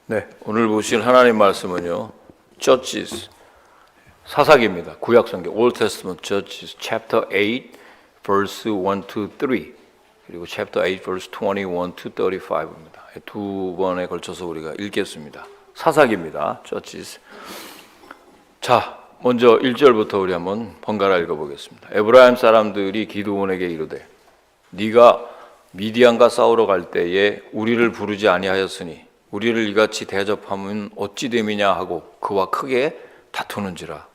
네, 오늘 보실 하나님 말씀은요, Judges, 사사기입니다. 구약성경, Old Testament Judges, chapter 8, verse 1 to 3, 그리고 chapter 8, verse 21 to 35입니다. 두 번에 걸쳐서 우리가 읽겠습니다. 사사기입니다. Judges. 자, 먼저 1절부터 우리 한번 번갈아 읽어보겠습니다. 에브라임 사람들이 기드온에게 이르되, 네가 미디안과 싸우러 갈 때에 우리를 부르지 아니하였으니 우리를 이같이 대접하면 어찌 됨이냐 하고 그와 크게 다투는지라.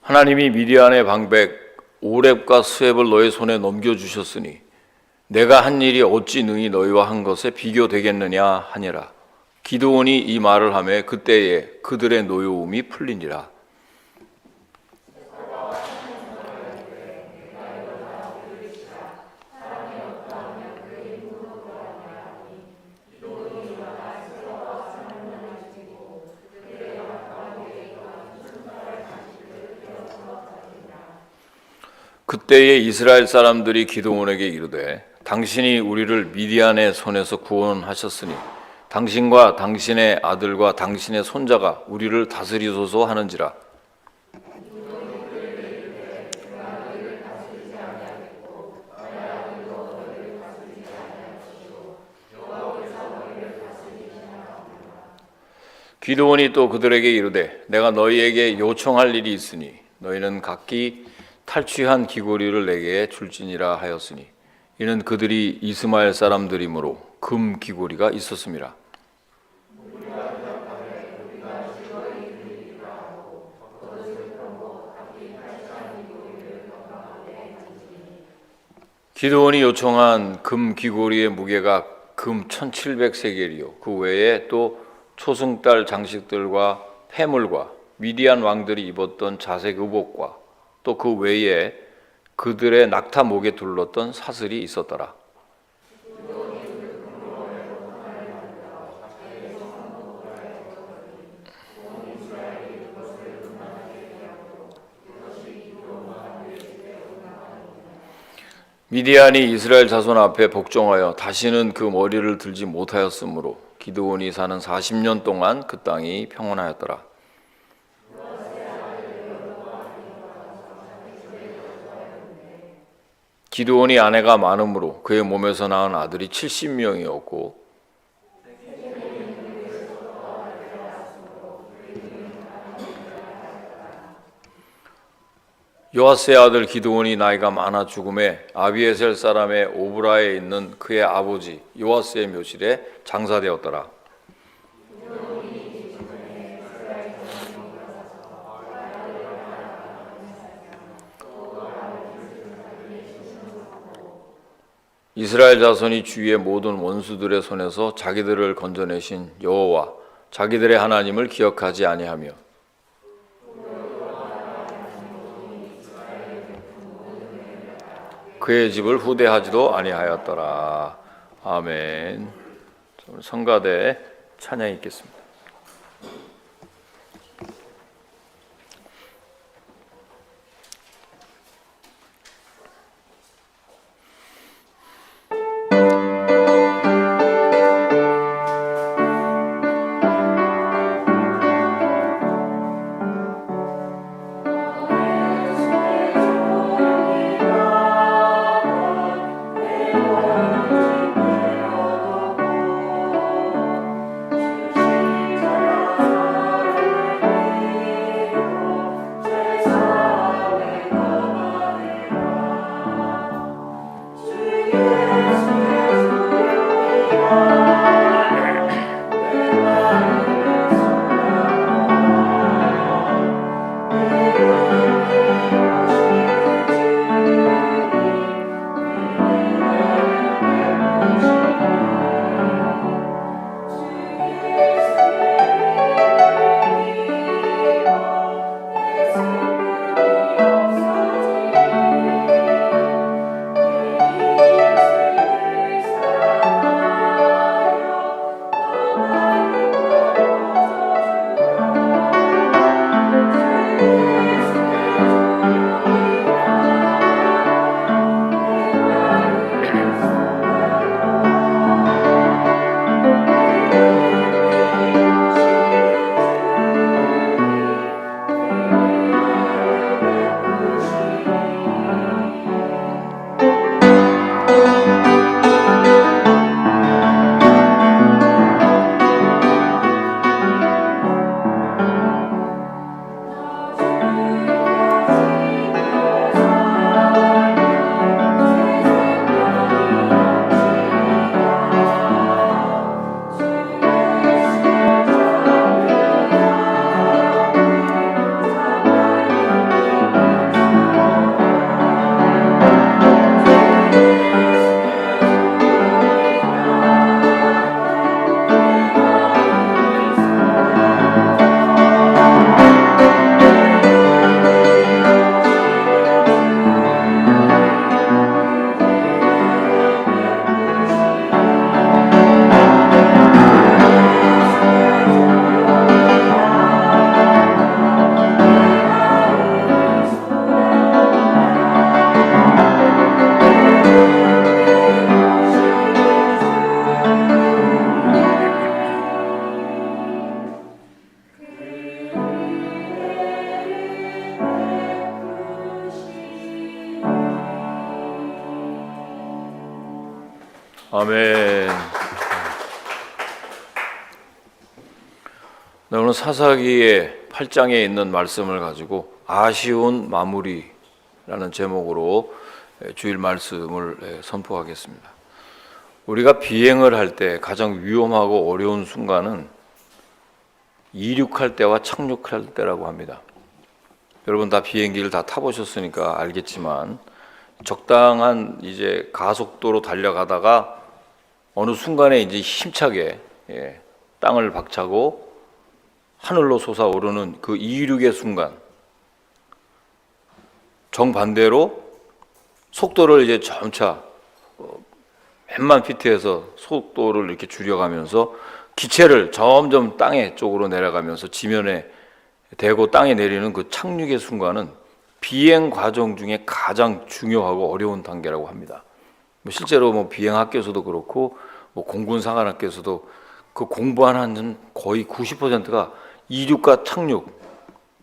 하나님이 미디안의 방백 오렙과 스웹을 너의 손에 넘겨주셨으니 내가 한 일이 어찌 능히 너희와 한 것에 비교되겠느냐 하니라. 기드온이 이 말을 하매 그때에 그들의 노여움이 풀리니라. 그때에 이스라엘 사람들이 기드온에게 이르되, 당신이 우리를 미디안의 손에서 구원하셨으니 당신과 당신의 아들과 당신의 손자가 우리를 다스리소서 하는지라. 기드온이 또 그들에게 이르되, 내가 너희에게 요청할 일이 있으니 너희는 각기 탈취한 귀고리를 내게 줄지니라 하였으니, 이는 그들이 이스마엘 사람들이므로 금 귀고리가 있었음이라. 기드온이 요청한 금 귀고리의 무게가 금 1700세겔이요 그 외에 또 초승달 장식들과 폐물과 미디안 왕들이 입었던 자색 의복과 또 그 외에 그들의 낙타 목에 둘렀던 사슬이 있었더라. 미디안이 이스라엘 자손 앞에 복종하여 다시는 그 머리를 들지 못하였으므로 기드온이 사는 40년 동안 그 땅이 평온하였더라. 기드온이 아내가 많으므로 그의 몸에서 낳은 아들이 70명이었고 요아스의 아들 기드온이 나이가 많아 죽음에 아비에셀 사람의 오브라에 있는 그의 아버지 요아스의 묘실에 장사되었더라. 이스라엘 자손이 주위의 모든 원수들의 손에서 자기들을 건져내신 여호와 자기들의 하나님을 기억하지 아니하며 그의 집을 후대하지도 아니하였더라. 아멘. 성가대 찬양이 있겠습니다. 아멘. 네, 오늘 사사기의 8장에 있는 말씀을 가지고 아쉬운 마무리라는 제목으로 주일 말씀을 선포하겠습니다. 우리가 비행을 할 때 가장 위험하고 어려운 순간은 이륙할 때와 착륙할 때라고 합니다. 여러분 다 비행기를 다 타보셨으니까 알겠지만 적당한 이제 가속도로 달려가다가 어느 순간에 이제 힘차게 땅을 박차고 하늘로 솟아오르는 그 이륙의 순간, 정반대로 속도를 이제 점차 몇만 피트에서 속도를 이렇게 줄여가면서 기체를 점점 땅의 쪽으로 내려가면서 지면에 대고 땅에 내리는 그 착륙의 순간은 비행 과정 중에 가장 중요하고 어려운 단계라고 합니다. 실제로 비행학교에서도 그렇고 공군사관학교에서도 그 공부하는 거의 90%가 이륙과 착륙,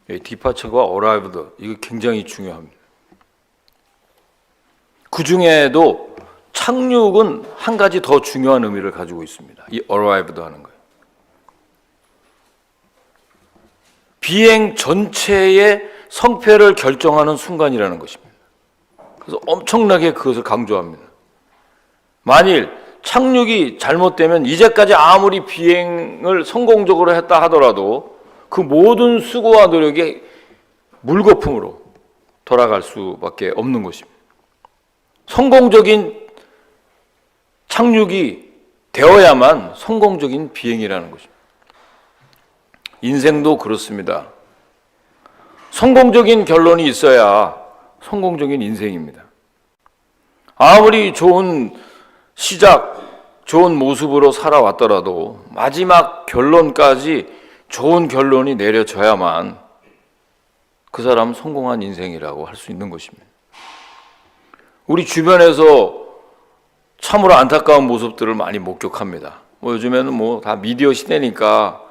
디파처와 어라이브드, 이거 굉장히 중요합니다. 그 중에도 착륙은 한 가지 더 중요한 의미를 가지고 있습니다. 이 어라이브드 하는 거예요. 비행 전체의 성패를 결정하는 순간이라는 것입니다. 그래서 엄청나게 그것을 강조합니다. 만일 착륙이 잘못되면 이제까지 아무리 비행을 성공적으로 했다 하더라도 그 모든 수고와 노력이 물거품으로 돌아갈 수밖에 없는 것입니다. 성공적인 착륙이 되어야만 성공적인 비행이라는 것입니다. 인생도 그렇습니다. 성공적인 결론이 있어야 성공적인 인생입니다. 아무리 좋은 시작, 좋은 모습으로 살아왔더라도 마지막 결론까지 좋은 결론이 내려져야만 그 사람 성공한 인생이라고 할 수 있는 것입니다. 우리 주변에서 참으로 안타까운 모습들을 많이 목격합니다. 요즘에는 다 미디어 시대니까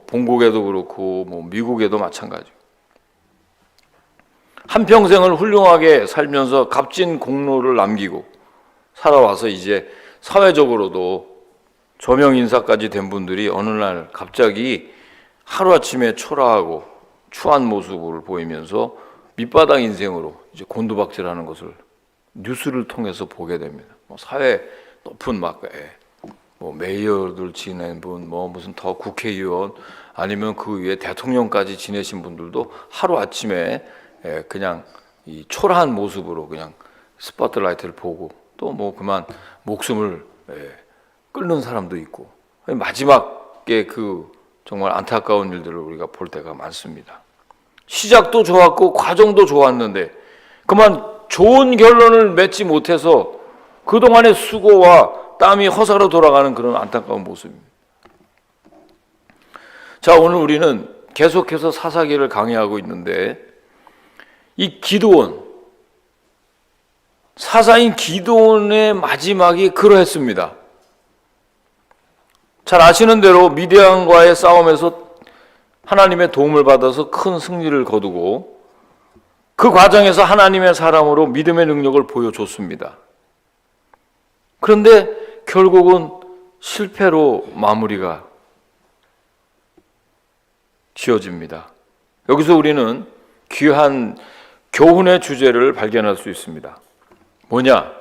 본국에도 그렇고 미국에도 마찬가지고 한평생을 훌륭하게 살면서 값진 공로를 남기고 살아와서 이제 사회적으로도 저명 인사까지 된 분들이 어느 날 갑자기 하루아침에 초라하고 추한 모습을 보이면서 밑바닥 인생으로 이제 곤두박질하는 것을 뉴스를 통해서 보게 됩니다. 사회 높은 메이어들 지낸 분, 무슨 더 국회의원 아니면 그 위에 대통령까지 지내신 분들도 하루 아침에 그냥 이 초라한 모습으로 그냥 스포트라이트를 보고 또 그만 목숨을 끊는 사람도 있고 마지막에 그 정말 안타까운 일들을 우리가 볼 때가 많습니다. 시작도 좋았고 과정도 좋았는데 그만 좋은 결론을 맺지 못해서 그동안의 수고와 땀이 허사로 돌아가는 그런 안타까운 모습입니다. 자, 오늘 우리는 계속해서 사사기를 강의하고 있는데 이 기드온, 사사인 기드온의 마지막이 그러했습니다. 잘 아시는 대로 미디안과의 싸움에서 하나님의 도움을 받아서 큰 승리를 거두고 그 과정에서 하나님의 사람으로 믿음의 능력을 보여줬습니다. 그런데 결국은 실패로 마무리가 지어집니다. 여기서 우리는 귀한 교훈의 주제를 발견할 수 있습니다. 뭐냐?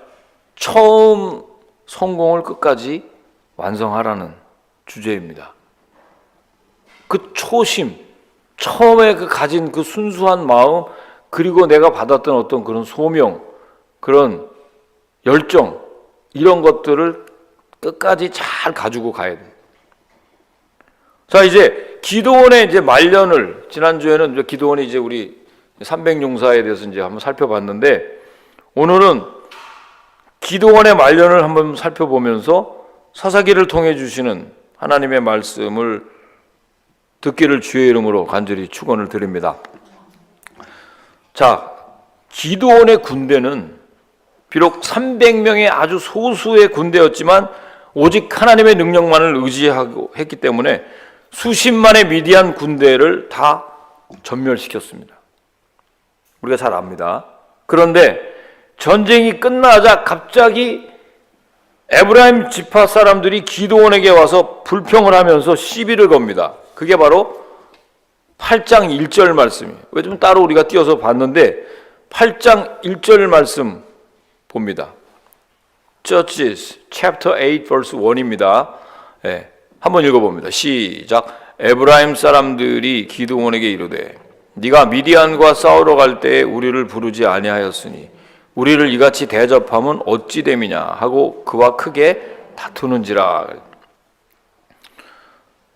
처음 성공을 끝까지 완성하라는 주제입니다. 그 초심, 처음에 가진 그 순수한 마음, 그리고 내가 받았던 어떤 그런 소명, 그런 열정, 이런 것들을 끝까지 잘 가지고 가야 돼요. 자, 이제 기드온의 이제 말년을, 지난주에는 기드온이 이제 우리 300용사에 대해서 이제 한번 살펴봤는데, 오늘은 기드온의 말년을 한번 살펴보면서 사사기를 통해 주시는 하나님의 말씀을 듣기를 주의 이름으로 간절히 축원을 드립니다. 자, 기드온의 군대는 비록 300명의 아주 소수의 군대였지만 오직 하나님의 능력만을 의지하고 했기 때문에 수십만의 미디안 군대를 다 전멸시켰습니다. 우리가 잘 압니다. 그런데 전쟁이 끝나자 갑자기 에브라임 지파 사람들이 기드온에게 와서 불평을 하면서 시비를 겁니다. 그게 바로 8장 1절 말씀이에요. 왜 좀 따로 우리가 띄어서 봤는데 8장 1절 말씀 봅니다. Judges chapter 8 verse 1입니다. 네, 한번 읽어봅니다. 시작. 에브라임 사람들이 기드온에게 이르되 네가 미디안과 싸우러 갈 때에 우리를 부르지 아니하였으니 우리를 이같이 대접함은 어찌 됨이냐 하고 그와 크게 다투는지라.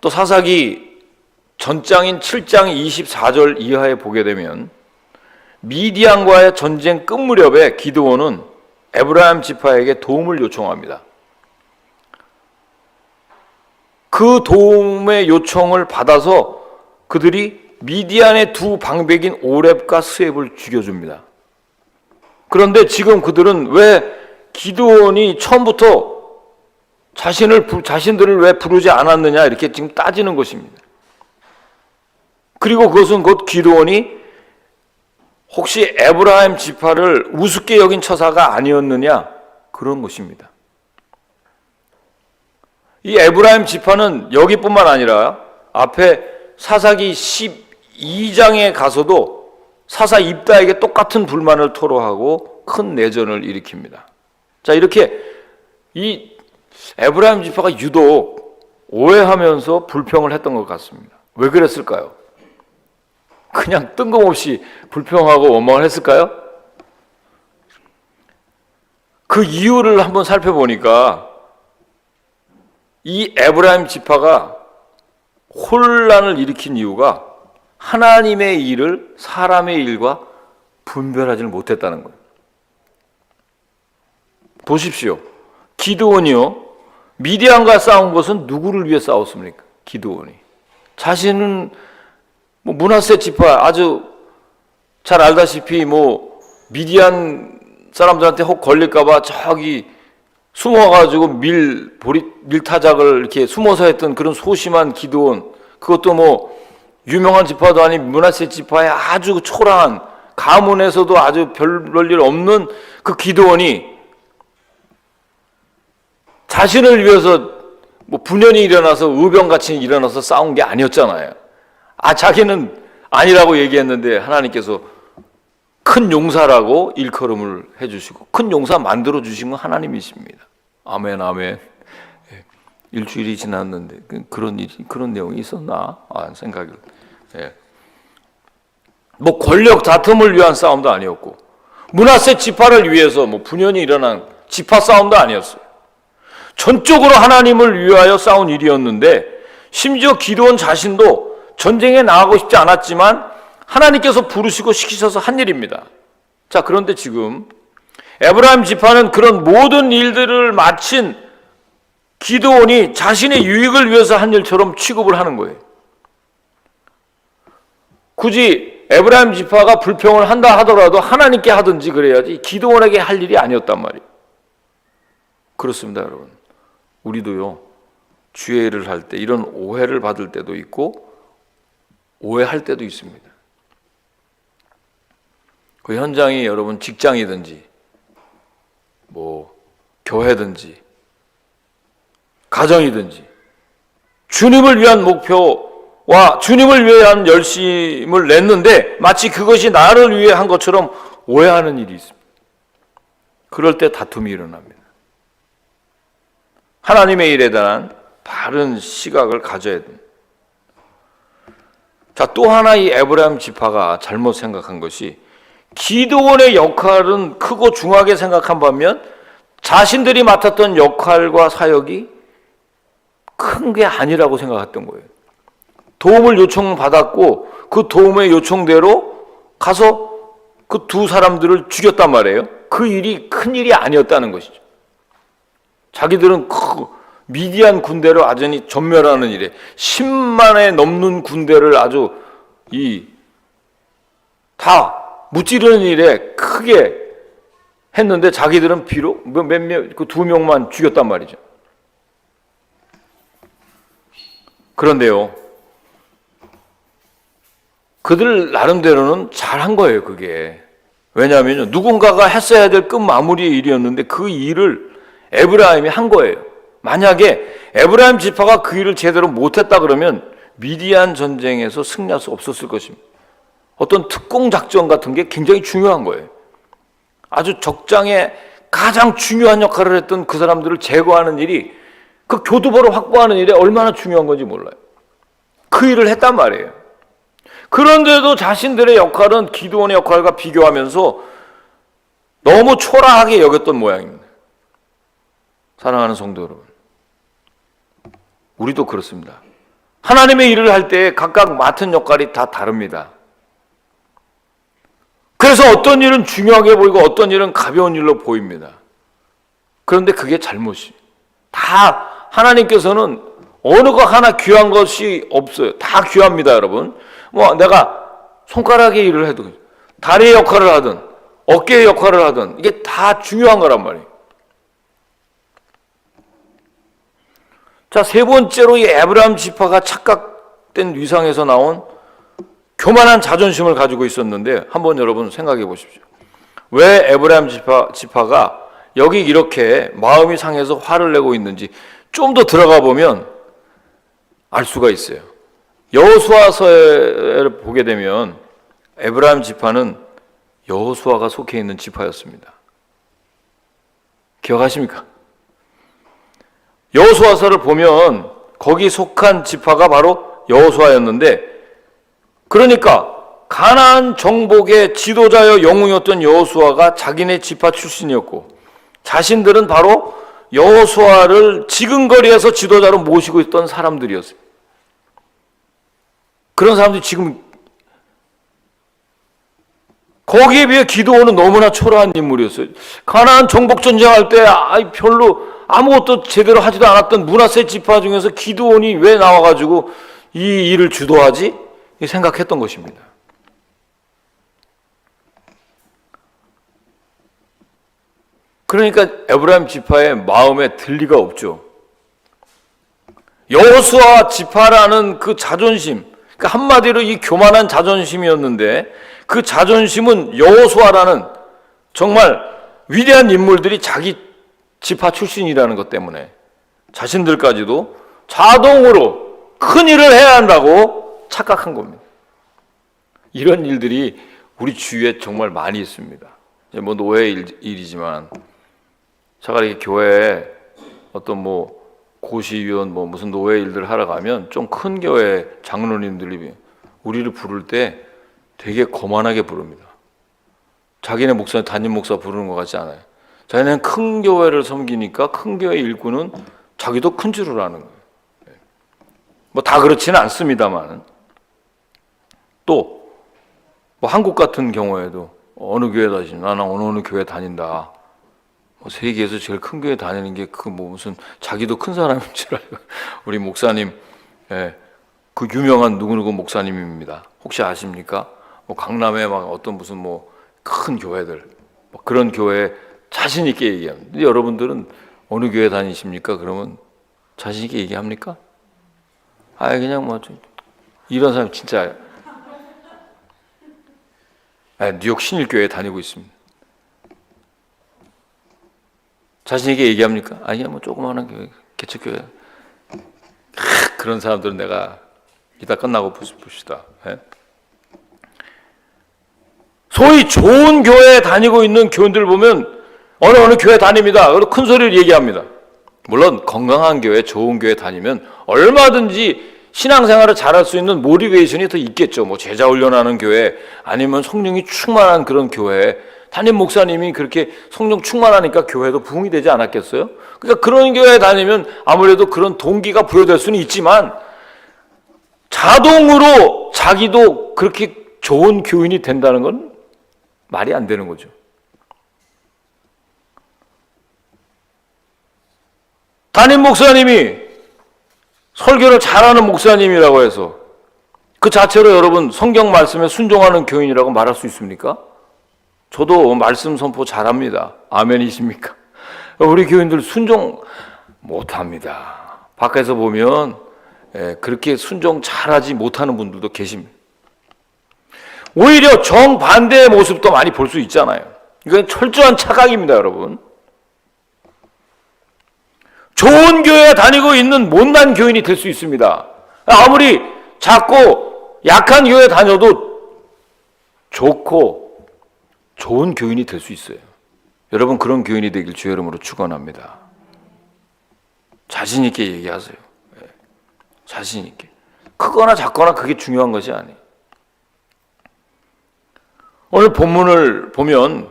또 사사기 전장인 7장 24절 이하에 보게 되면 미디안과의 전쟁 끝 무렵에 기드온은 에브라임 지파에게 도움을 요청합니다. 그 도움의 요청을 받아서 그들이 미디안의 두 방백인 오렙과 스웹을 죽여줍니다. 그런데 지금 그들은 왜 기드온이 처음부터 자신들을 왜 부르지 않았느냐 이렇게 지금 따지는 것입니다. 그리고 그것은 곧 기드온이 혹시 에브라임 지파를 우습게 여긴 처사가 아니었느냐 그런 것입니다. 이 에브라임 지파는 여기뿐만 아니라 앞에 사사기 12장에 가서도 사사 입다에게 똑같은 불만을 토로하고 큰 내전을 일으킵니다. 자, 이렇게 이 에브라임 지파가 유독 오해하면서 불평을 했던 것 같습니다. 왜 그랬을까요? 그냥 뜬금없이 불평하고 원망을 했을까요? 그 이유를 한번 살펴보니까 이 에브라임 지파가 혼란을 일으킨 이유가 하나님의 일을 사람의 일과 분별하지 못했다는 거예요. 보십시오. 기드온이요. 미디안과 싸운 것은 누구를 위해 싸웠습니까? 기드온이. 자신은 므낫세 지파 아주 잘 알다시피 미디안 사람들한테 혹 걸릴까봐 저기 숨어가지고 밀타작을 이렇게 숨어서 했던 그런 소심한 기드온. 그것도 유명한 지파도 아닌 므낫세 지파의 아주 초라한 가문에서도 아주 별일 없는 그 기드온이 자신을 위해서 분연이 일어나서 의병같이 일어나서 싸운 게 아니었잖아요. 자기는 아니라고 얘기했는데 하나님께서 큰 용사라고 일컬음을 해주시고 큰 용사 만들어 주신 건 하나님이십니다. 아멘, 아멘. 일주일이 지났는데 그런 내용이 있었나 생각을. 권력 다툼을 위한 싸움도 아니었고 므낫세 지파를 위해서 분연이 일어난 지파 싸움도 아니었어요. 전적으로 하나님을 위하여 싸운 일이었는데 심지어 기드온 자신도 전쟁에 나가고 싶지 않았지만 하나님께서 부르시고 시키셔서 한 일입니다. 자, 그런데 지금 에브라임 지파는 그런 모든 일들을 마친 기드온이 자신의 유익을 위해서 한 일처럼 취급을 하는 거예요. 굳이 에브라임 지파가 불평을 한다 하더라도 하나님께 하든지 그래야지 기드온에게 할 일이 아니었단 말이에요. 그렇습니다, 여러분. 우리도요, 주의 일을 할 때 이런 오해를 받을 때도 있고 오해할 때도 있습니다. 그 현장이 여러분 직장이든지 교회든지 가정이든지 주님을 위한 목표와 주님을 위한 열심을 냈는데 마치 그것이 나를 위해 한 것처럼 오해하는 일이 있습니다. 그럴 때 다툼이 일어납니다. 하나님의 일에 대한 바른 시각을 가져야 됩니다. 자, 또 하나 이 에브라임 지파가 잘못 생각한 것이 기드온의 역할은 크고 중하게 생각한 반면 자신들이 맡았던 역할과 사역이 큰 게 아니라고 생각했던 거예요. 도움을 요청받았고 그 도움의 요청대로 가서 그 두 사람들을 죽였단 말이에요. 그 일이 큰 일이 아니었다는 것이죠. 자기들은 미디안 군대를 완전히 전멸하는 일에 10만에 넘는 군대를 아주 다 무찌르는 일에 크게 했는데 자기들은 비록 그 두 명만 죽였단 말이죠. 그런데요, 그들 나름대로는 잘한 거예요, 그게. 왜냐하면 누군가가 했어야 될 끝 마무리의 일이었는데 그 일을 에브라임이 한 거예요. 만약에 에브라임 지파가 그 일을 제대로 못했다 그러면 미디안 전쟁에서 승리할 수 없었을 것입니다. 어떤 특공 작전 같은 게 굉장히 중요한 거예요. 아주 적장에 가장 중요한 역할을 했던 그 사람들을 제거하는 일이, 그 교두보를 확보하는 일이 얼마나 중요한 건지 몰라요. 그 일을 했단 말이에요. 그런데도 자신들의 역할은 기드온의 역할과 비교하면서 너무 초라하게 여겼던 모양입니다. 사랑하는 성도 여러분, 우리도 그렇습니다. 하나님의 일을 할 때 각각 맡은 역할이 다 다릅니다. 그래서 어떤 일은 중요하게 보이고 어떤 일은 가벼운 일로 보입니다. 그런데 그게 잘못이. 다 하나님께서는 어느 거 하나 귀한 것이 없어요. 다 귀합니다, 여러분. 뭐 내가 손가락의 일을 해도, 다리의 역할을 하든 어깨의 역할을 하든 이게 다 중요한 거란 말이에요. 자, 세 번째로 이 에브라임 지파가 착각된 위상에서 나온 교만한 자존심을 가지고 있었는데, 한번 여러분 생각해 보십시오. 왜 에브라임 지파가 여기 이렇게 마음이 상해서 화를 내고 있는지 좀 더 들어가 보면 알 수가 있어요. 여호수아서를 보게 되면 에브라임 지파는 여호수아가 속해 있는 지파였습니다. 기억하십니까? 여호수아서를 보면 거기 속한 지파가 바로 여호수아였는데, 그러니까 가나안 정복의 지도자여 영웅이었던 여호수아가 자기네 지파 출신이었고, 자신들은 바로 여호수아를 지근거리에서 지도자로 모시고 있던 사람들이었어요. 그런 사람들이 지금, 거기에 비해 기드온은 너무나 초라한 인물이었어요. 가나안 정복 전쟁할 때 별로 아무것도 제대로 하지도 않았던 므낫세 지파 중에서 기드온이 왜 나와가지고 이 일을 주도하지? 생각했던 것입니다. 그러니까 에브라임 지파의 마음에 들 리가 없죠. 여호수아 지파라는 그 자존심, 그러니까 한마디로 이 교만한 자존심이었는데, 그 자존심은 여호수아라는 정말 위대한 인물들이 자기 지파 출신이라는 것 때문에 자신들까지도 자동으로 큰 일을 해야 한다고 착각한 겁니다. 이런 일들이 우리 주위에 정말 많이 있습니다. 뭐 노예 일이지만, 차라리 교회에 어떤 뭐 고시위원 뭐 무슨 노예 일들 하러 가면 좀 큰 교회 장로님들이 우리를 부를 때 되게 거만하게 부릅니다. 자기네 목사, 담임 목사 부르는 것 같지 않아요. 자기는 큰 교회를 섬기니까 큰 교회 일꾼은 자기도 큰 줄을 아는 거예요. 뭐 다 그렇지는 않습니다만, 또 뭐 한국 같은 경우에도 어느 교회 다니지, 나는 어느 교회 다닌다. 뭐 세계에서 제일 큰 교회 다니는 게 그 뭐 무슨 자기도 큰 사람인 줄 알고. 우리 목사님, 그 유명한 누구누구 목사님입니다. 혹시 아십니까? 뭐 강남에 막 어떤 무슨 뭐 큰 교회들, 뭐 그런 교회에 자신 있게 얘기합니다. 근데 여러분들은 어느 교회 다니십니까? 그러면 자신 있게 얘기합니까? 그냥 뭐 이런 사람 진짜 뉴욕 신일교회에 다니고 있습니다. 자신 있게 얘기합니까? 아니야, 뭐 조그마한 교회, 개척교회. 그런 사람들은 내가 이따 끝나고 봅시다. 소위 좋은 교회에 다니고 있는 교인들 보면 어느 교회 다닙니다. 그리고 큰 소리를 얘기합니다. 물론 건강한 교회, 좋은 교회 다니면 얼마든지 신앙생활을 잘할 수 있는 모티베이션이 더 있겠죠. 뭐 제자 훈련하는 교회, 아니면 성령이 충만한 그런 교회, 담임 목사님이 그렇게 성령 충만하니까 교회도 부흥이 되지 않았겠어요? 그러니까 그런 교회에 다니면 아무래도 그런 동기가 부여될 수는 있지만, 자동으로 자기도 그렇게 좋은 교인이 된다는 건 말이 안 되는 거죠. 담임 목사님이 설교를 잘하는 목사님이라고 해서 그 자체로 여러분 성경 말씀에 순종하는 교인이라고 말할 수 있습니까? 저도 말씀 선포 잘합니다. 아멘이십니까? 우리 교인들 순종 못합니다. 밖에서 보면 그렇게 순종 잘하지 못하는 분들도 계십니다. 오히려 정반대의 모습도 많이 볼 수 있잖아요. 이건 철저한 착각입니다, 여러분. 좋은 교회에 다니고 있는 못난 교인이 될 수 있습니다. 아무리 작고 약한 교회에 다녀도 좋고 좋은 교인이 될 수 있어요. 여러분 그런 교인이 되길 주의 이름으로 축원합니다. 자신 있게 얘기하세요. 자신 있게. 크거나 작거나 그게 중요한 것이 아니에요. 오늘 본문을 보면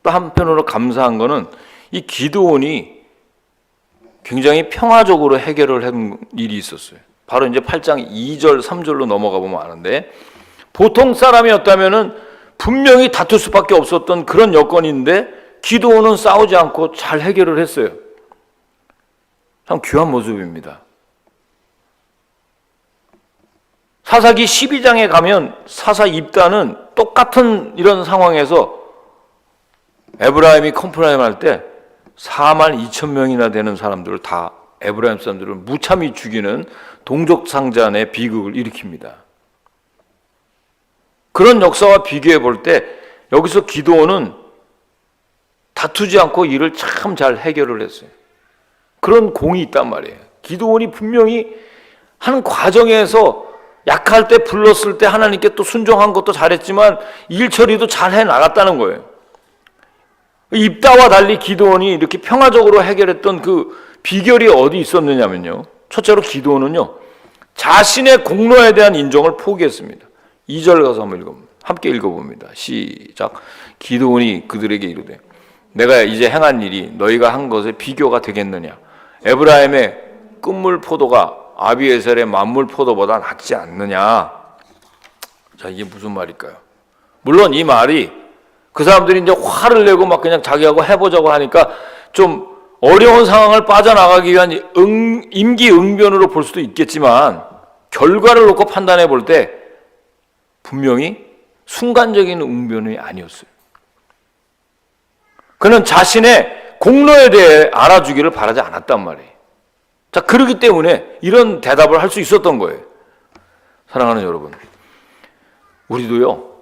또 한편으로 감사한 거는 이 기드온이 굉장히 평화적으로 해결을 한 일이 있었어요. 바로 이제 8장 2절, 3절로 넘어가 보면 아는데, 보통 사람이었다면은 분명히 다툴 수밖에 없었던 그런 여건인데 기드온은 싸우지 않고 잘 해결을 했어요. 참 귀한 모습입니다. 사사기 12장에 가면 사사 입단은 똑같은 이런 상황에서 에브라임이 컴플라임 할 때 4만 2천 명이나 되는 사람들을 다 에브라임 사람들을 무참히 죽이는 동족상잔의 비극을 일으킵니다. 그런 역사와 비교해 볼 때 여기서 기드온은 다투지 않고 일을 참 잘 해결을 했어요. 그런 공이 있단 말이에요. 기드온이 분명히 한 과정에서 약할 때 불렀을 때 하나님께 또 순종한 것도 잘했지만 일 처리도 잘 해나갔다는 거예요. 입다와 달리 기드온이 이렇게 평화적으로 해결했던 그 비결이 어디 있었느냐면요, 첫째로 기드온은요 자신의 공로에 대한 인정을 포기했습니다. 2절 가서 한번 함께 읽어봅니다. 시작. 기드온이 그들에게 이르되 내가 이제 행한 일이 너희가 한 것에 비교가 되겠느냐? 에브라임의 끝물 포도가 아비에셀의 만물 포도보다 낫지 않느냐? 자, 이게 무슨 말일까요? 물론 이 말이 그 사람들이 이제 화를 내고 막 그냥 자기하고 해보자고 하니까 좀 어려운 상황을 빠져나가기 위한 임기응변으로 볼 수도 있겠지만 결과를 놓고 판단해 볼 때 분명히 순간적인 응변이 아니었어요. 그는 자신의 공로에 대해 알아주기를 바라지 않았단 말이에요. 자, 그렇기 때문에 이런 대답을 할 수 있었던 거예요. 사랑하는 여러분, 우리도요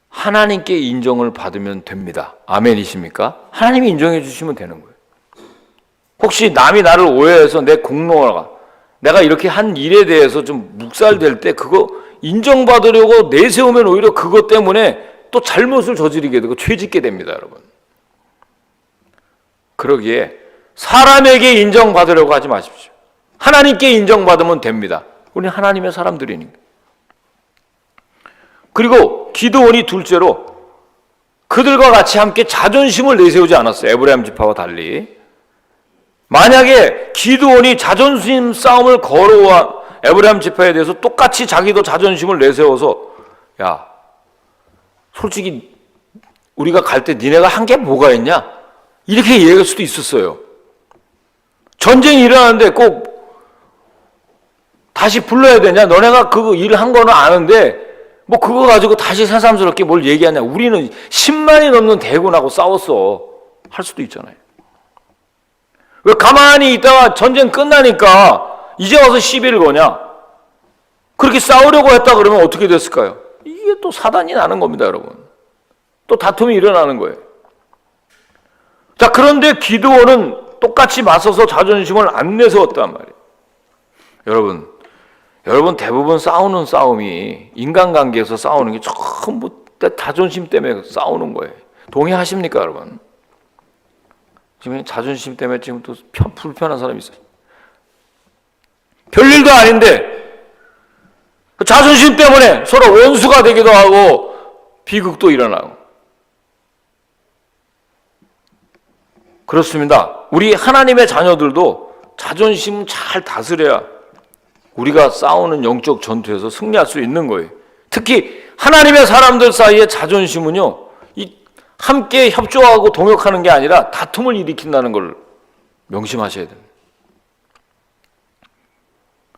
하나님께 인정을 받으면 됩니다. 아멘이십니까? 하나님이 인정해 주시면 되는 거예요. 혹시 남이 나를 오해해서 내 공로가 내가 이렇게 한 일에 대해서 좀 묵살될 때 그거 인정받으려고 내세우면 오히려 그것 때문에 또 잘못을 저지르게 되고 죄짓게 됩니다, 여러분. 그러기에 사람에게 인정받으려고 하지 마십시오. 하나님께 인정받으면 됩니다. 우리는 하나님의 사람들이니까. 그리고 기드온이 둘째로 그들과 같이 함께 자존심을 내세우지 않았어요. 에브라임 지파와 달리. 만약에 기드온이 자존심 싸움을 걸어와 에브라임 지파에 대해서 똑같이 자기도 자존심을 내세워서 야, 솔직히 우리가 갈 때 니네가 한 게 뭐가 있냐? 이렇게 얘기할 수도 있었어요. 전쟁이 일어나는데 꼭 다시 불러야 되냐? 너네가 그 일을 한 거는 아는데 뭐 그거 가지고 다시 새삼스럽게 뭘 얘기하냐? 우리는 10만이 넘는 대군하고 싸웠어. 할 수도 있잖아요. 왜 가만히 있다가 전쟁 끝나니까 이제 와서 시비를 거냐? 그렇게 싸우려고 했다 그러면 어떻게 됐을까요? 이게 또 사단이 나는 겁니다, 여러분. 또 다툼이 일어나는 거예요. 자, 그런데 기드온은 똑같이 맞서서 자존심을 안 내세웠단 말이에요. 여러분 대부분 싸우는 싸움이 인간관계에서 싸우는 게 전부 자존심 때문에 싸우는 거예요. 동의하십니까, 여러분? 지금 자존심 때문에 지금 또 불편한 사람이 있어요. 별일도 아닌데 자존심 때문에 서로 원수가 되기도 하고 비극도 일어나고. 그렇습니다. 우리 하나님의 자녀들도 자존심 잘 다스려야 우리가 싸우는 영적 전투에서 승리할 수 있는 거예요. 특히 하나님의 사람들 사이의 자존심은요, 함께 협조하고 동역하는 게 아니라 다툼을 일으킨다는 걸 명심하셔야 됩니다.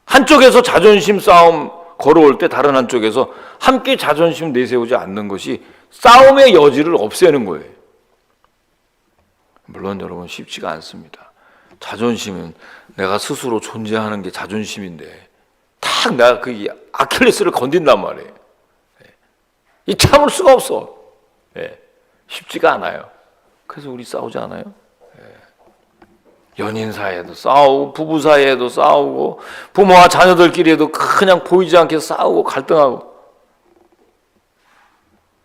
한쪽에서 자존심 싸움 걸어올 때 다른 한쪽에서 함께 자존심 내세우지 않는 것이 싸움의 여지를 없애는 거예요. 물론 여러분 쉽지가 않습니다. 자존심은 내가 스스로 존재하는 게 자존심인데 탁 내가 그 아킬레스를 건든단 말이에요. 이 참을 수가 없어. 쉽지가 않아요. 그래서 우리 싸우지 않아요? 연인 사이에도 싸우고 부부 사이에도 싸우고 부모와 자녀들끼리도 그냥 보이지 않게 싸우고 갈등하고.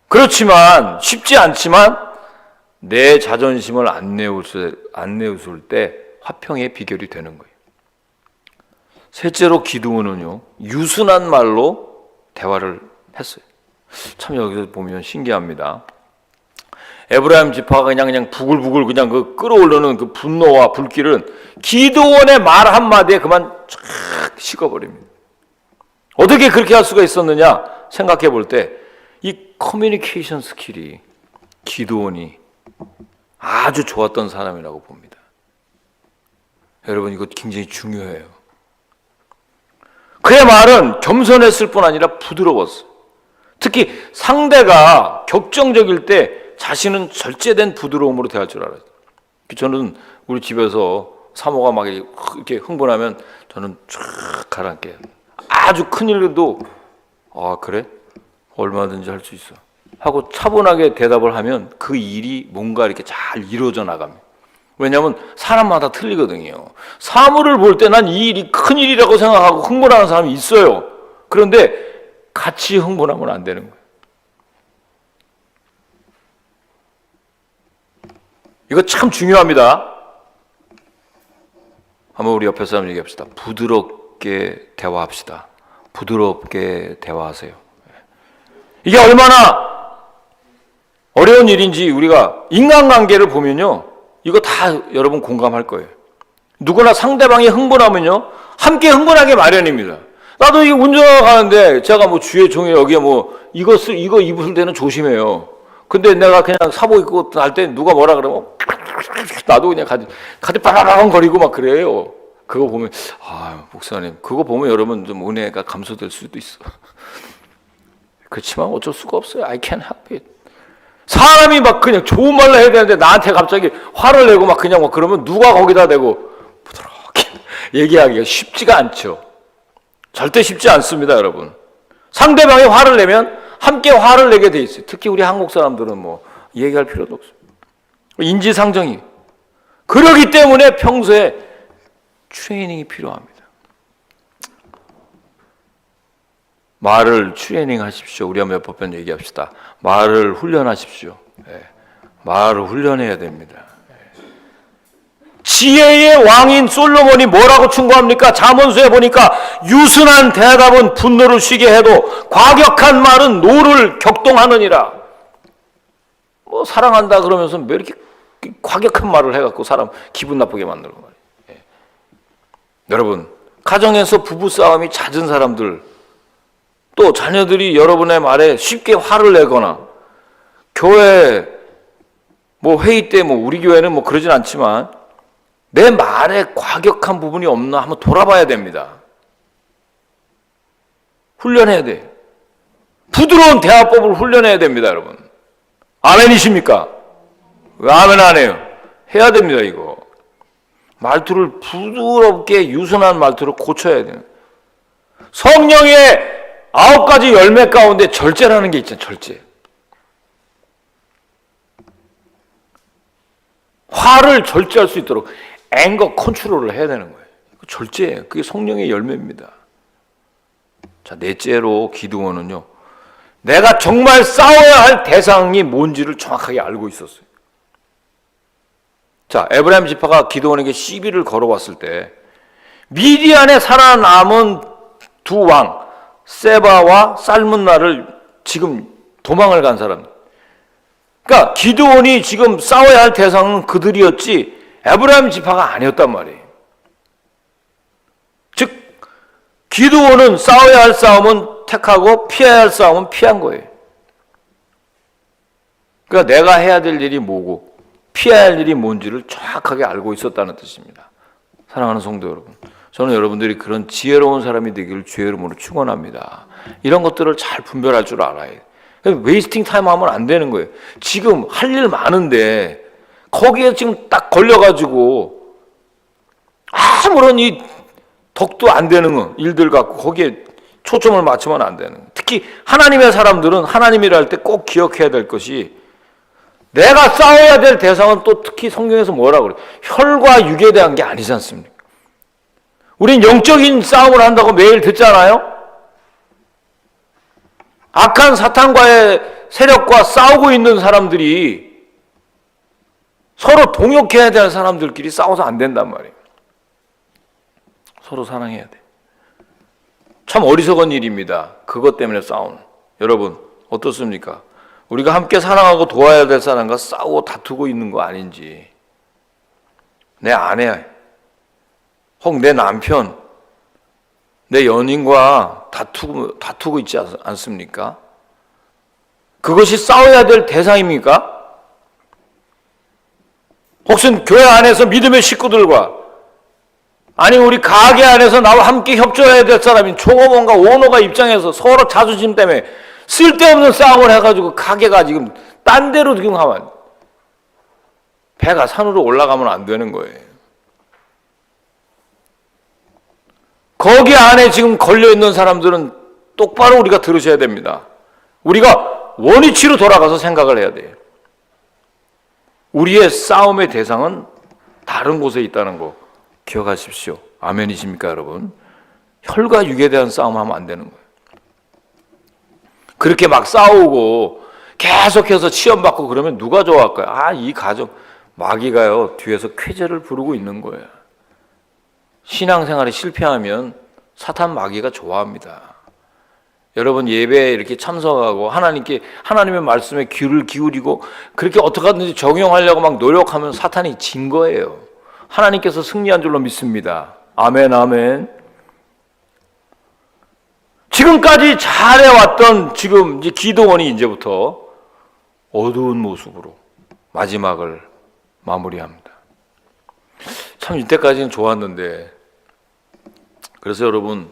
그렇지만 쉽지 않지만 내 자존심을 안 내웃을 때 화평의 비결이 되는 거예요. 셋째로 기드온은요, 유순한 말로 대화를 했어요. 참 여기서 보면 신기합니다. 에브라임 지파가 그냥 부글부글 그냥 그 끓어오르는 그 분노와 불길은 기드온의 말 한마디에 그만 쫙 식어버립니다. 어떻게 그렇게 할 수가 있었느냐 생각해 볼 때 이 커뮤니케이션 스킬이 기드온이 아주 좋았던 사람이라고 봅니다. 여러분 이거 굉장히 중요해요. 그의 말은 겸손했을 뿐 아니라 부드러웠어요. 특히 상대가 격정적일 때 자신은 절제된 부드러움으로 대할 줄 알아요. 저는 우리 집에서 사모가 막 이렇게 흥분하면 저는 쫙 가라앉게 해요. 아주 큰일도 그래? 얼마든지 할 수 있어 하고 차분하게 대답을 하면 그 일이 뭔가 이렇게 잘 이루어져 나갑니다. 왜냐하면 사람마다 틀리거든요. 사물을 볼 때 난 이 일이 큰일이라고 생각하고 흥분하는 사람이 있어요. 그런데 같이 흥분하면 안 되는 거예요. 이거 참 중요합니다. 한번 우리 옆에 사람 얘기합시다. 부드럽게 대화합시다. 부드럽게 대화하세요. 이게 얼마나 어려운 일인지 우리가 인간관계를 보면요, 이거 다 여러분 공감할 거예요. 누구나 상대방이 흥분하면요 함께 흥분하게 마련입니다. 나도 이거 운전하러 가는데 제가 뭐 주의 종이 여기에 뭐 이거 입을 때는 조심해요. 근데 내가 그냥 사복 입고 할 때 누가 뭐라 그러면 나도 그냥 가지 빠라랑 거리고 막 그래요. 그거 보면 목사님 그거 보면 여러분 좀 은혜가 감소될 수도 있어. 그렇지만 어쩔 수가 없어요. I can't help it. 사람이 막 그냥 좋은 말로 해야 되는데 나한테 갑자기 화를 내고 막 그냥 막 그러면 누가 거기다 대고 부드럽게 얘기하기가 쉽지가 않죠. 절대 쉽지 않습니다, 여러분. 상대방이 화를 내면 함께 화를 내게 돼 있어요. 특히 우리 한국 사람들은 뭐 얘기할 필요도 없어요. 인지상정이. 그러기 때문에 평소에 트레이닝이 필요합니다. 말을 트레이닝 하십시오. 우리 한번 몇 번 얘기합시다. 말을 훈련하십시오. 말을 훈련해야 됩니다. 지혜의 왕인 솔로몬이 뭐라고 충고합니까? 잠언서에 보니까 유순한 대답은 분노를 쉬게 해도 과격한 말은 노를 격동하느니라. 뭐 사랑한다 그러면서 왜 이렇게 과격한 말을 해갖고 사람 기분 나쁘게 만들고 말이에요. 여러분 가정에서 부부싸움이 잦은 사람들, 또 자녀들이 여러분의 말에 쉽게 화를 내거나, 교회 뭐 회의 때 뭐 우리 교회는 뭐 그러진 않지만 내 말에 과격한 부분이 없나 한번 돌아봐야 됩니다. 훈련해야 돼. 부드러운 대화법을 훈련해야 됩니다, 여러분. 아멘이십니까? 왜 아멘 안 해요? 해야 됩니다, 이거. 말투를 부드럽게 유순한 말투로 고쳐야 돼요. 성령의 9가지 열매 가운데 절제라는 게 있잖아요, 절제. 화를 절제할 수 있도록 앵거 컨트롤을 해야 되는 거예요. 절제예요. 그게 성령의 열매입니다. 자, 넷째로 기드온은요, 내가 정말 싸워야 할 대상이 뭔지를 정확하게 알고 있었어요. 자, 에브라임 지파가 기드온에게 시비를 걸어왔을 때 미디안에 살아남은 두 왕 세바와 살문나를 지금 도망을 간 사람. 그러니까 기드온이 지금 싸워야 할 대상은 그들이었지 에브라임 지파가 아니었단 말이에요. 즉 기드온은 싸워야 할 싸움은 택하고 피해야 할 싸움은 피한 거예요. 그러니까 내가 해야 될 일이 뭐고 피해야 할 일이 뭔지를 정확하게 알고 있었다는 뜻입니다. 사랑하는 성도 여러분, 저는 여러분들이 그런 지혜로운 사람이 되기를 주의 이름으로 축원합니다. 이런 것들을 잘 분별할 줄 알아야 돼요. 웨이스팅 타임 하면 안 되는 거예요. 지금 할 일 많은데 거기에 지금 딱 걸려가지고 아무런 이 덕도 안 되는 일들 갖고 거기에 초점을 맞추면 안 되는 거예요. 특히 하나님의 사람들은 하나님이라 할 때 꼭 기억해야 될 것이 내가 싸워야 될 대상은 또 특히 성경에서 뭐라고 그래요? 혈과 육에 대한 게 아니지 않습니까? 우린 영적인 싸움을 한다고 매일 듣잖아요? 악한 사탄과의 세력과 싸우고 있는 사람들이 서로 동역해야 될 사람들끼리 싸워서 안 된단 말이에요. 서로 사랑해야 돼. 참 어리석은 일입니다. 그것 때문에 싸우는. 여러분 어떻습니까? 우리가 함께 사랑하고 도와야 될 사람과 싸우고 다투고 있는 거 아닌지, 내 아내 혹 내 남편, 내 연인과 다투고 있지 않습니까? 그것이 싸워야 될 대상입니까? 혹시 교회 안에서 믿음의 식구들과, 아니 우리 가게 안에서 나와 함께 협조해야 될 사람인 종업원과 오너가 입장에서 서로 자존심 때문에 쓸데없는 싸움을 해가지고 가게가 지금 딴 데로 지금 가면, 배가 산으로 올라가면 안 되는 거예요. 거기 안에 지금 걸려있는 사람들은 똑바로 우리가 들으셔야 됩니다. 우리가 원위치로 돌아가서 생각을 해야 돼요. 우리의 싸움의 대상은 다른 곳에 있다는 거 기억하십시오. 아멘이십니까 여러분? 혈과 육에 대한 싸움하면 안 되는 거예요. 그렇게 막 싸우고 계속해서 시험받고 그러면 누가 좋아할까요? 아, 이 가정, 마귀가요 뒤에서 쾌재를 부르고 있는 거예요. 신앙생활에 실패하면 사탄 마귀가 좋아합니다. 여러분 예배에 이렇게 참석하고 하나님의 말씀에 귀를 기울이고 그렇게 어떻게 하든지 적용하려고 막 노력하면 사탄이 진 거예요. 하나님께서 승리한 줄로 믿습니다. 아멘, 아멘. 지금까지 잘해왔던 지금 이제 기도원이 이제부터 어두운 모습으로 마지막을 마무리합니다. 참 이때까지는 좋았는데, 그래서 여러분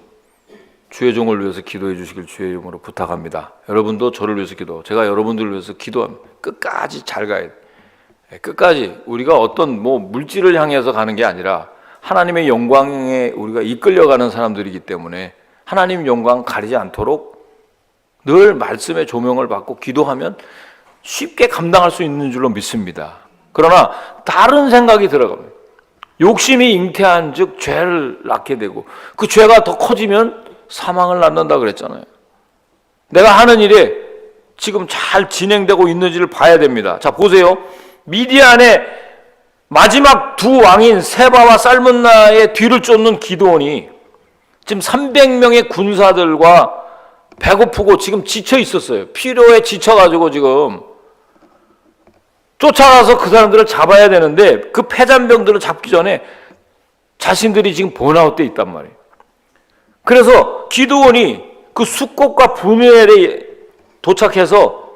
주의 종을 위해서 기도해 주시길 주의 이름으로 부탁합니다. 여러분도 저를 위해서 제가 여러분들을 위해서 기도합니다. 끝까지 잘 가야 돼. 끝까지 우리가 어떤 물질을 향해서 가는 게 아니라 하나님의 영광에 우리가 이끌려가는 사람들이기 때문에 하나님 영광 가리지 않도록 늘 말씀의 조명을 받고 기도하면 쉽게 감당할 수 있는 줄로 믿습니다. 그러나 다른 생각이 들어갑니다. 욕심이 잉태한 즉 죄를 낳게 되고 그 죄가 더 커지면 사망을 낳는다 그랬잖아요. 내가 하는 일에 지금 잘 진행되고 있는지를 봐야 됩니다. 자, 보세요. 미디안의 마지막 두 왕인 세바와 살문나의 뒤를 쫓는 기드온이 지금 300명의 군사들과 배고프고 지금 지쳐 있었어요. 피로에 지쳐가지고 지금 쫓아가서 그 사람들을 잡아야 되는데 그 패잔병들을 잡기 전에 자신들이 지금 번아웃 돼 있단 말이에요. 그래서 기드온이 그 숫꽃과 브누엘에 도착해서,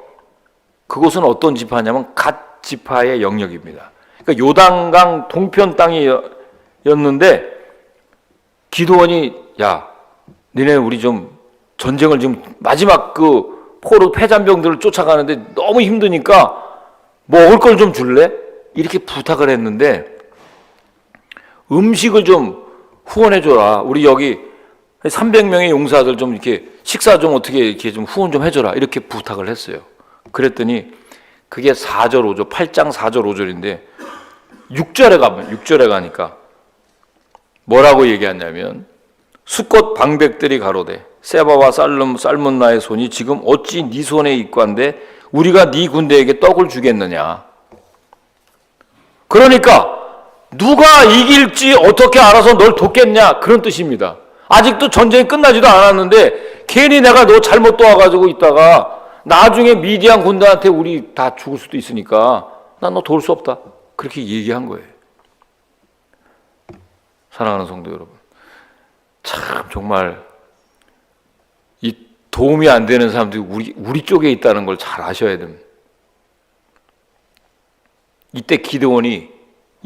그곳은 어떤 지파냐면 갓 지파의 영역입니다. 그러니까 요단강 동편 땅이었는데 기드온이 야, 니네 우리 좀 전쟁을 지금 마지막 그 포로 패잔병들을 쫓아가는데 너무 힘드니까 먹을 걸 좀 줄래? 이렇게 부탁을 했는데 음식을 좀 후원해줘라. 우리 여기 300명의 용사들 좀 이렇게 식사 좀 어떻게 이렇게 좀 후원 좀 해줘라. 이렇게 부탁을 했어요. 그랬더니 그게 4절 5절, 8장 4절 5절인데 6절에 가니까 뭐라고 얘기하냐면 숫꽃 방백들이 가로되 세바와 살문나의 손이 지금 어찌 네 손에 있관데 우리가 네 군대에게 떡을 주겠느냐. 그러니까 누가 이길지 어떻게 알아서 널 돕겠냐, 그런 뜻입니다. 아직도 전쟁이 끝나지도 않았는데 괜히 내가 너 잘못 도와가지고 있다가 나중에 미디안 군대한테 우리 다 죽을 수도 있으니까 난 너 도울 수 없다, 그렇게 얘기한 거예요. 사랑하는 성도 여러분, 참 정말 이 도움이 안 되는 사람들이 우리 쪽에 있다는 걸 잘 아셔야 됩니다. 이때 기드온이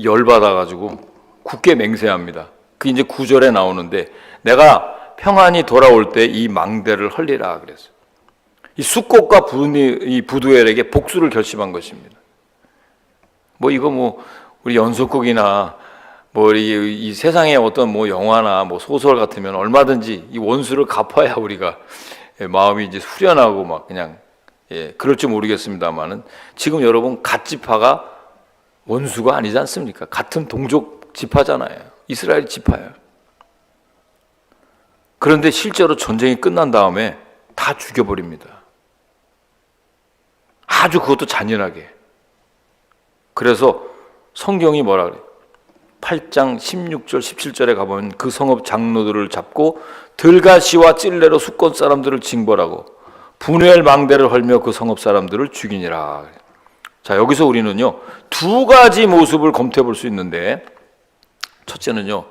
열받아가지고 굳게 맹세합니다. 그 이제 9절에 나오는데 내가 평안히 돌아올 때 이 망대를 헐리라 그랬어요. 이 숫꽃과 이 부두엘에게 복수를 결심한 것입니다. 이거 우리 연속극이나 이 세상의 어떤 영화나 소설 같으면 얼마든지 이 원수를 갚아야 우리가 마음이 이제 후련하고 막 그냥 예, 그럴지 모르겠습니다만은 지금 여러분 갓 지파가 원수가 아니지 않습니까? 같은 동족 지파잖아요. 이스라엘 지파예요. 그런데 실제로 전쟁이 끝난 다음에 다 죽여버립니다. 아주 그것도 잔인하게. 그래서 성경이 뭐라 그래요? 8장 16절 17절에 가보면 그 성읍 장로들을 잡고 들가시와 찔레로 수권 사람들을 징벌하고 분회할 망대를 헐며 그 성읍 사람들을 죽이니라. 자, 여기서 우리는요 두 가지 모습을 검토해 볼 수 있는데, 첫째는요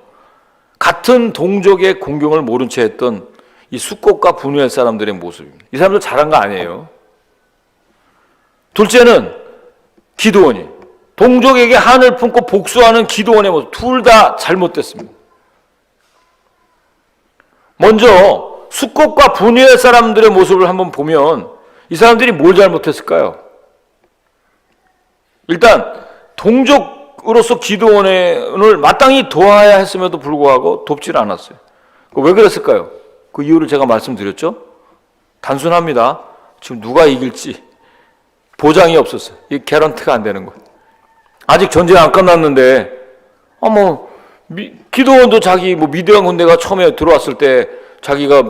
같은 동족의 공경을 모른 채 했던 이 수꽃과 분회할 사람들의 모습입니다. 이 사람들 잘한 거 아니에요. 둘째는 기드온이 동족에게 한을 품고 복수하는 기드온의 모습, 둘 다 잘못됐습니다. 먼저 수꽃과 분회할 사람들의 모습을 한번 보면 이 사람들이 뭘 잘못했을까요? 일단 동족으로서 기드온을 마땅히 도와야 했음에도 불구하고 돕질 않았어요. 왜 그랬을까요? 그 이유를 제가 말씀드렸죠. 단순합니다. 지금 누가 이길지 보장이 없었어요. 이 개런티가 안 되는 거예요. 아직 전쟁 안 끝났는데 기드온도 자기 미디안 군대가 처음에 들어왔을 때 자기가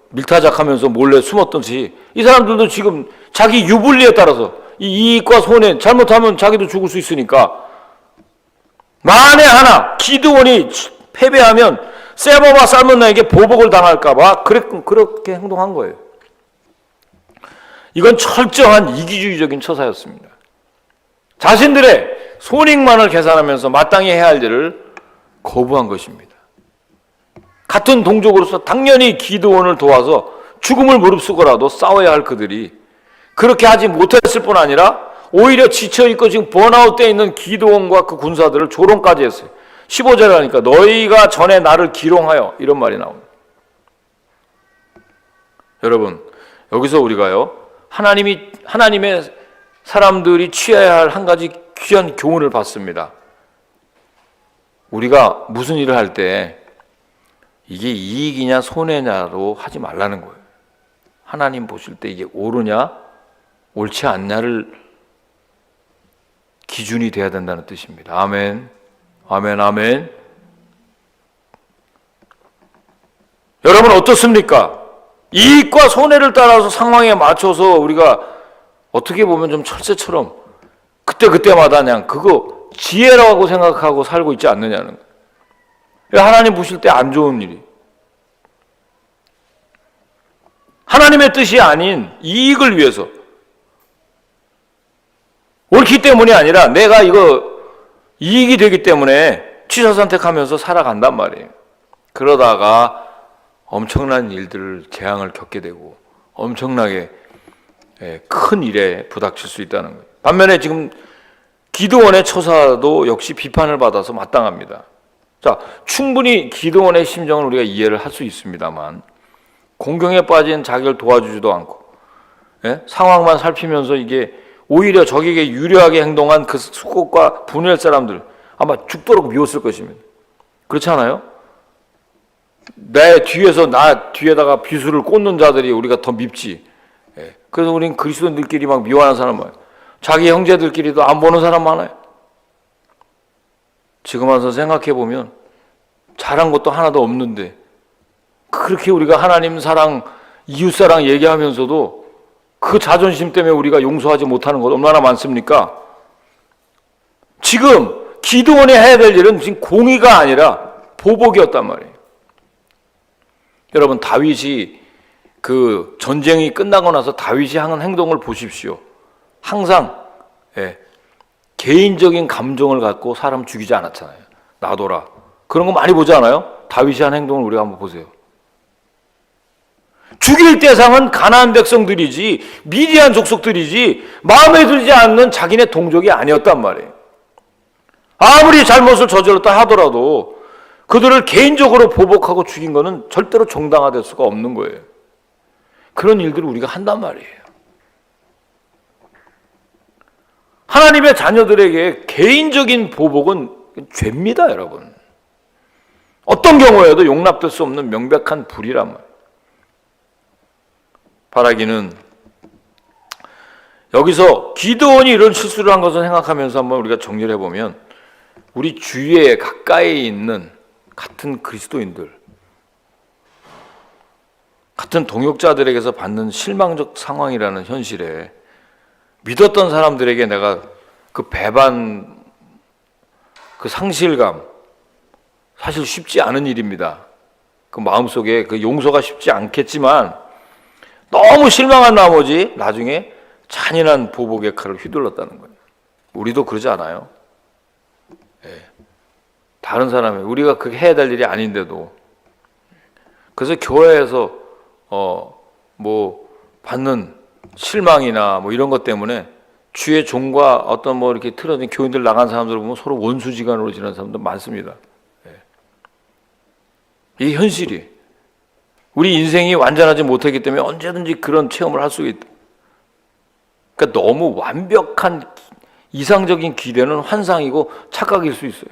밀타작하면서 몰래 숨었던지, 이 사람들도 지금 자기 유불리에 따라서 이 이익과 손해, 잘못하면 자기도 죽을 수 있으니까 만에 하나 기드온이 패배하면 세바와 살문나에게 보복을 당할까봐 그렇게 행동한 거예요. 이건 철저한 이기주의적인 처사였습니다. 자신들의 손익만을 계산하면서 마땅히 해야 할 일을 거부한 것입니다. 같은 동족으로서 당연히 기드온을 도와서 죽음을 무릅쓰고라도 싸워야 할 그들이 그렇게 하지 못했을 뿐 아니라 오히려 지쳐있고 지금 번아웃되어 있는 기드온과 그 군사들을 조롱까지 했어요. 15절에 하니까 너희가 전에 나를 기롱하여, 이런 말이 나옵니다. 여러분, 여기서 우리가요 하나님의 사람들이 취해야 할 한 가지 귀한 교훈을 받습니다. 우리가 무슨 일을 할 때 이게 이익이냐 손해냐로 하지 말라는 거예요. 하나님 보실 때 이게 옳으냐 옳지 않냐를 기준이 돼야 된다는 뜻입니다. 아멘, 아멘, 아멘. 여러분 어떻습니까? 이익과 손해를 따라서 상황에 맞춰서 우리가 어떻게 보면 좀 철새처럼 그때마다 그냥 그거 지혜라고 생각하고 살고 있지 않느냐는 거예요. 하나님 보실 때 안 좋은 일이, 하나님의 뜻이 아닌 이익을 위해서, 옳기 때문이 아니라 내가 이거 이익이 되기 때문에 취사 선택하면서 살아간단 말이에요. 그러다가 엄청난 일들을 재앙을 겪게 되고 엄청나게 큰 일에 부닥칠 수 있다는 거예요. 반면에 지금 기드온의 처사도 역시 비판을 받아서 마땅합니다. 자, 충분히 기드온의 심정을 우리가 이해를 할 수 있습니다만 공경에 빠진 자기를 도와주지도 않고 상황만 살피면서 이게 오히려 적에게 유리하게 행동한 그 수꽃과 분할 사람들 아마 죽도록 미웠을 것입니다. 그렇지 않아요? 내 뒤에서 나 뒤에다가 비수를 꽂는 자들이 우리가 더 밉지. 그래서 우리는 그리스도인들끼리 막 미워하는 사람 많아요. 자기 형제들끼리도 안 보는 사람 많아요. 지금 와서 생각해 보면 잘한 것도 하나도 없는데 그렇게 우리가 하나님 사랑, 이웃 사랑 얘기하면서도 그 자존심 때문에 우리가 용서하지 못하는 것 얼마나 많습니까? 지금 기드온이 해야 될 일은 지금 공의가 아니라 보복이었단 말이에요. 여러분, 다윗이 그 전쟁이 끝나고 나서 다윗이 하는 행동을 보십시오. 항상 개인적인 감정을 갖고 사람 죽이지 않았잖아요. 놔둬라. 그런 거 많이 보지 않아요? 다윗이 한 행동을 우리가 한번 보세요. 죽일 대상은 가나안 백성들이지 미디안 족속들이지 마음에 들지 않는 자기네 동족이 아니었단 말이에요. 아무리 잘못을 저질렀다 하더라도 그들을 개인적으로 보복하고 죽인 것은 절대로 정당화될 수가 없는 거예요. 그런 일들을 우리가 한단 말이에요. 하나님의 자녀들에게 개인적인 보복은 죄입니다, 여러분. 어떤 경우에도 용납될 수 없는 명백한 불의란 말이에요. 바라기는 여기서 기드온이 이런 실수를 한 것을 생각하면서 한번 우리가 정리를 해보면 우리 주위에 가까이 있는 같은 그리스도인들, 같은 동역자들에게서 받는 실망적 상황이라는 현실에 믿었던 사람들에게 내가 그 배반, 그 상실감, 사실 쉽지 않은 일입니다. 그 마음속에 그 용서가 쉽지 않겠지만 너무 실망한 나머지 나중에 잔인한 보복의 칼을 휘둘렀다는 거예요. 우리도 그러지 않아요? 예. 다른 사람이 우리가 그렇게 해야 될 일이 아닌데도. 그래서 교회에서 뭐 받는 실망이나 뭐 이런 것 때문에 주의 종과 어떤 뭐 이렇게 틀어진 교인들 나간 사람들 보면 서로 원수지간으로 지내는 사람들 많습니다. 예. 이 현실이 우리 인생이 완전하지 못하기 때문에 언제든지 그런 체험을 할 수 있다. 그러니까 너무 완벽한 이상적인 기대는 환상이고 착각일 수 있어요.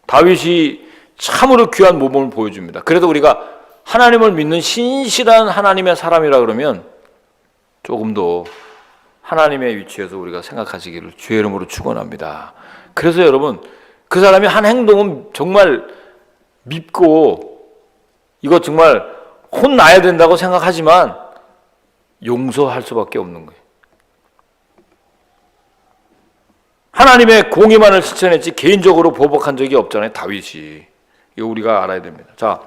다윗이 참으로 귀한 모범을 보여줍니다. 그래도 우리가 하나님을 믿는 신실한 하나님의 사람이라 그러면 조금 더 하나님의 위치에서 우리가 생각하시기를 주의 이름으로 축원합니다. 그래서 여러분, 그 사람이 한 행동은 정말 밉고 이거 정말 혼나야 된다고 생각하지만 용서할 수밖에 없는 거예요. 하나님의 공의만을 실천했지 개인적으로 보복한 적이 없잖아요, 다윗이. 이거 우리가 알아야 됩니다. 자,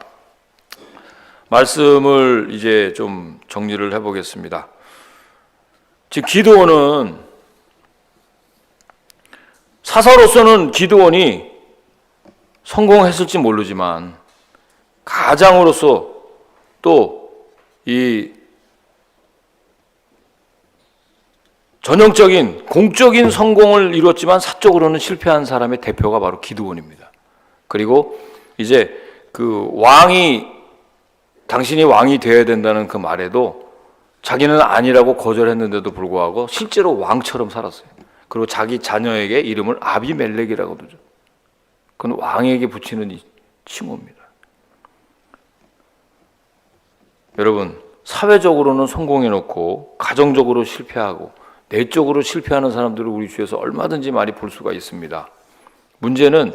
말씀을 이제 좀 정리를 해보겠습니다. 지금 기드온은, 사사로서는 기드온이 성공했을지 모르지만 가장으로서 또 이 전형적인 공적인 성공을 이뤘지만 사적으로는 실패한 사람의 대표가 바로 기드온입니다. 그리고 이제 그 당신이 왕이 되어야 된다는 그 말에도 자기는 아니라고 거절했는데도 불구하고 실제로 왕처럼 살았어요. 그리고 자기 자녀에게 이름을 아비멜렉이라고 부르죠. 그건 왕에게 붙이는 이 칭호입니다. 여러분, 사회적으로는 성공해놓고 가정적으로 실패하고 내적으로 실패하는 사람들을 우리 주위에서 얼마든지 많이 볼 수가 있습니다. 문제는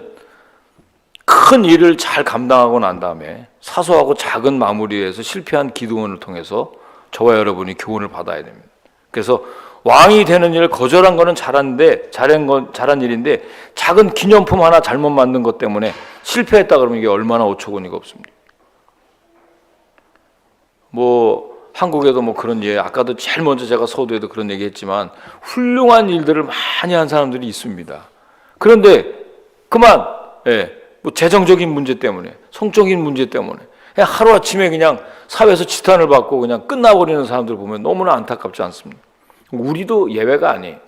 큰 일을 잘 감당하고 난 다음에 사소하고 작은 마무리에서 실패한 기드온을 통해서 저와 여러분이 교훈을 받아야 됩니다. 그래서 왕이 되는 일을 거절한 거는 잘한 일인데 작은 기념품 하나 잘못 만든 것 때문에 실패했다 그러면 이게 얼마나 어처구니가 없습니다. 뭐 한국에도 뭐 그런 아까도 제일 먼저 제가 서두에도 그런 얘기했지만 훌륭한 일들을 많이 한 사람들이 있습니다. 그런데 뭐 재정적인 문제 때문에, 성적인 문제 때문에 그냥 하루아침에 그냥 사회에서 지탄을 받고 그냥 끝나버리는 사람들 보면 너무나 안타깝지 않습니까? 우리도 예외가 아니에요.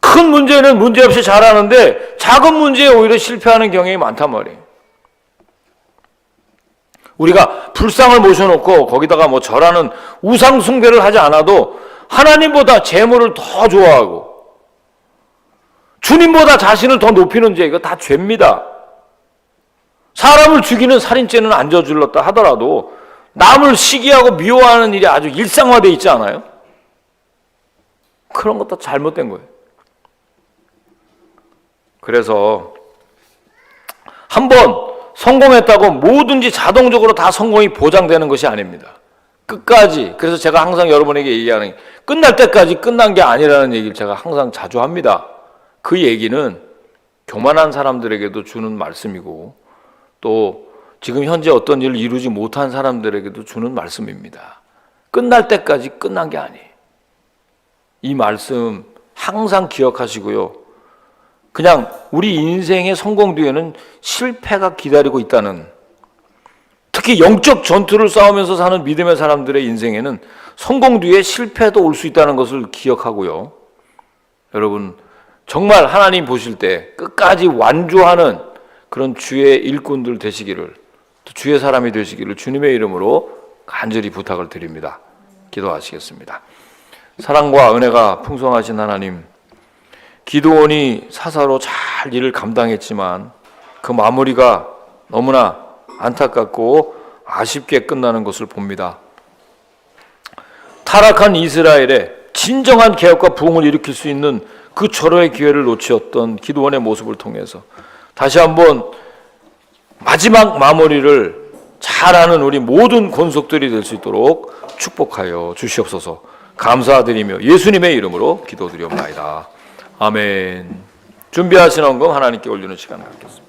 큰 문제는 문제없이 잘하는데 작은 문제에 오히려 실패하는 경향이 많단 말이에요. 우리가 불상을 모셔놓고 거기다가 뭐 절하는 우상 숭배를 하지 않아도 하나님보다 재물을 더 좋아하고 주님보다 자신을 더 높이는 죄, 이거 다 죄입니다. 사람을 죽이는 살인죄는 안 저질렀다 하더라도 남을 시기하고 미워하는 일이 아주 일상화되어 있지 않아요? 그런 것도 잘못된 거예요. 그래서 한번 성공했다고 뭐든지 자동적으로 다 성공이 보장되는 것이 아닙니다. 끝까지. 그래서 제가 항상 여러분에게 얘기하는 게 끝날 때까지 끝난 게 아니라는 얘기를 제가 항상 자주 합니다. 그 얘기는 교만한 사람들에게도 주는 말씀이고 또 지금 현재 어떤 일을 이루지 못한 사람들에게도 주는 말씀입니다. 끝날 때까지 끝난 게 아니에요. 이 말씀 항상 기억하시고요. 그냥 우리 인생의 성공 뒤에는 실패가 기다리고 있다는, 특히 영적 전투를 싸우면서 사는 믿음의 사람들의 인생에는 성공 뒤에 실패도 올 수 있다는 것을 기억하고요. 여러분, 정말 하나님 보실 때 끝까지 완주하는 그런 주의 일꾼들 되시기를, 또 주의 사람이 되시기를 주님의 이름으로 간절히 부탁을 드립니다. 기도하시겠습니다. 사랑과 은혜가 풍성하신 하나님, 기드온이 사사로 잘 일을 감당했지만 그 마무리가 너무나 안타깝고 아쉽게 끝나는 것을 봅니다. 타락한 이스라엘의 진정한 개혁과 부흥을 일으킬 수 있는 그 절호의 기회를 놓치었던 기드온의 모습을 통해서 다시 한번 마지막 마무리를 잘하는 우리 모든 권속들이 될 수 있도록 축복하여 주시옵소서. 감사드리며 예수님의 이름으로 기도드리옵나이다. 아멘. 준비하신 헌금 하나님께 올리는 시간 갖겠습니다.